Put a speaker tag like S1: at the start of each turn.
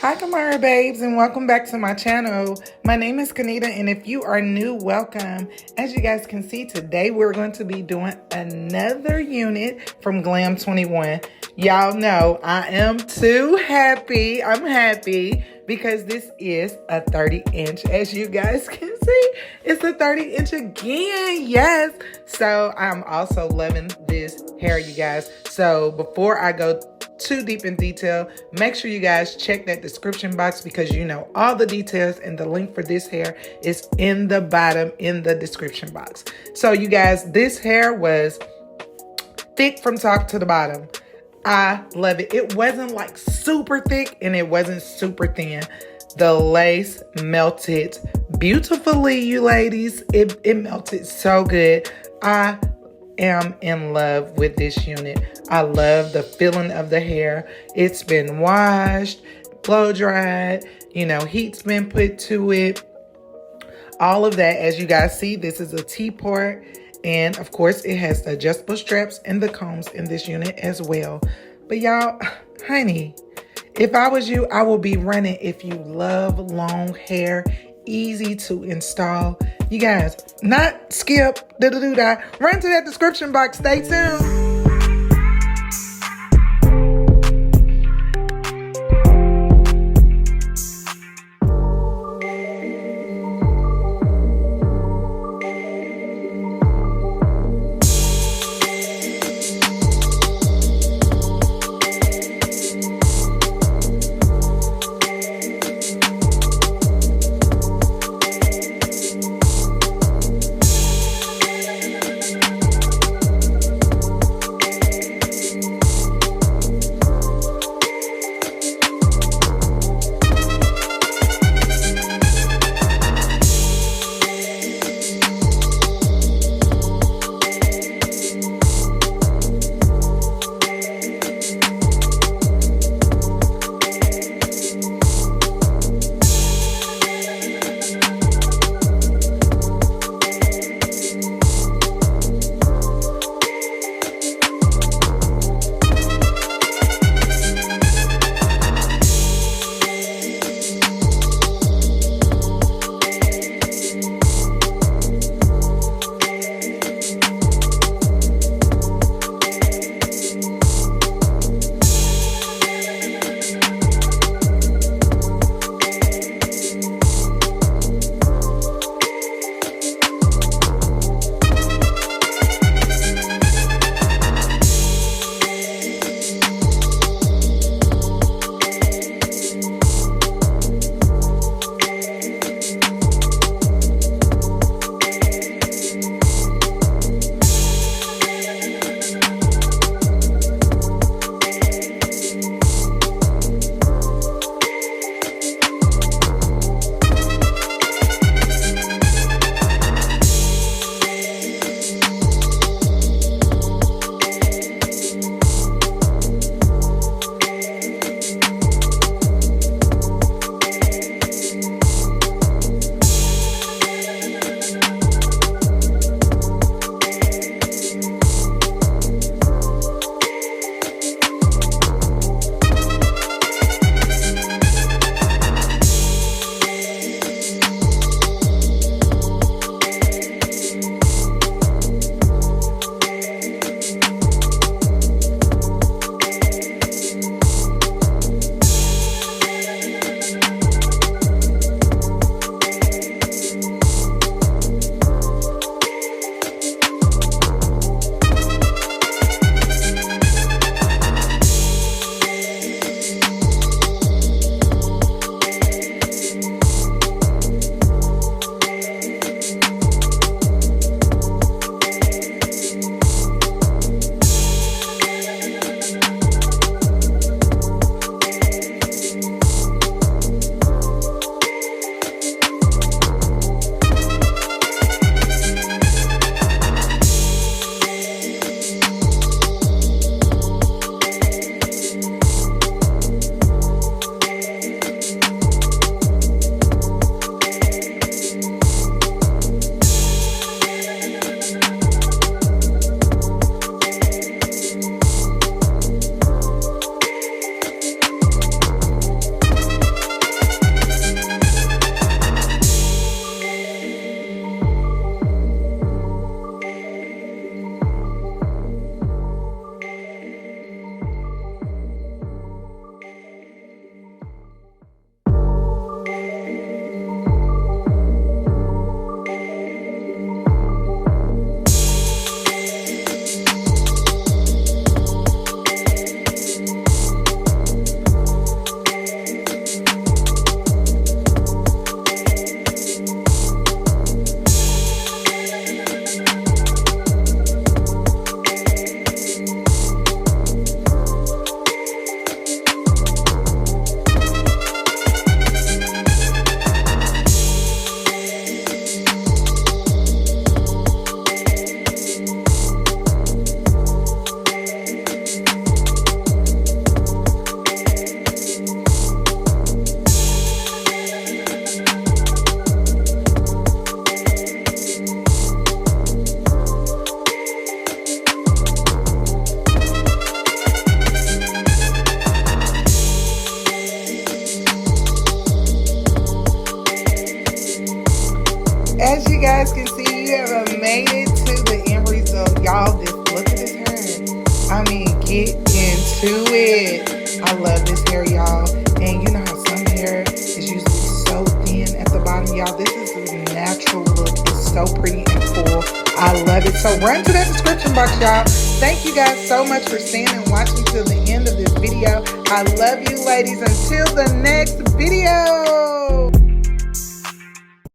S1: Hi, Kamara babes, and welcome back to my channel. My name is Kanita, and if you are new, welcome. As you guys can see, today we're going to be doing another unit from Glam 21. Y'all know I am too happy. I'm happy because this is a 30-inch. As you guys can see, it's a 30-inch again. Yes. So I'm also loving this hair, you guys. So before I go too deep in detail, make sure you guys check that description box because you know all the details, and the link for this hair is in the bottom in the description box. So you guys, this hair was thick from top to the bottom. I love it. It wasn't like super thick and it wasn't super thin. The lace melted beautifully, you ladies. It melted so good. I am in love with this unit. I love the feeling of the hair. It's been washed, blow dried, heat's been put to it. All of that, as you guys see, this is a T-part. And of course, it has the adjustable straps and the combs in this unit as well. But y'all, honey, if I was you, I would be running. If you love long hair, easy to install. You guys, not skip, run to that description box. Stay tuned. to it. I love this hair, y'all. And you know how some hair is usually so thin at the bottom, y'all. This is a natural look. It's so pretty and full. I love it. So run to that description box, y'all. Thank you guys so much for staying and watching till the end of this video. I love you, ladies. Until the next video.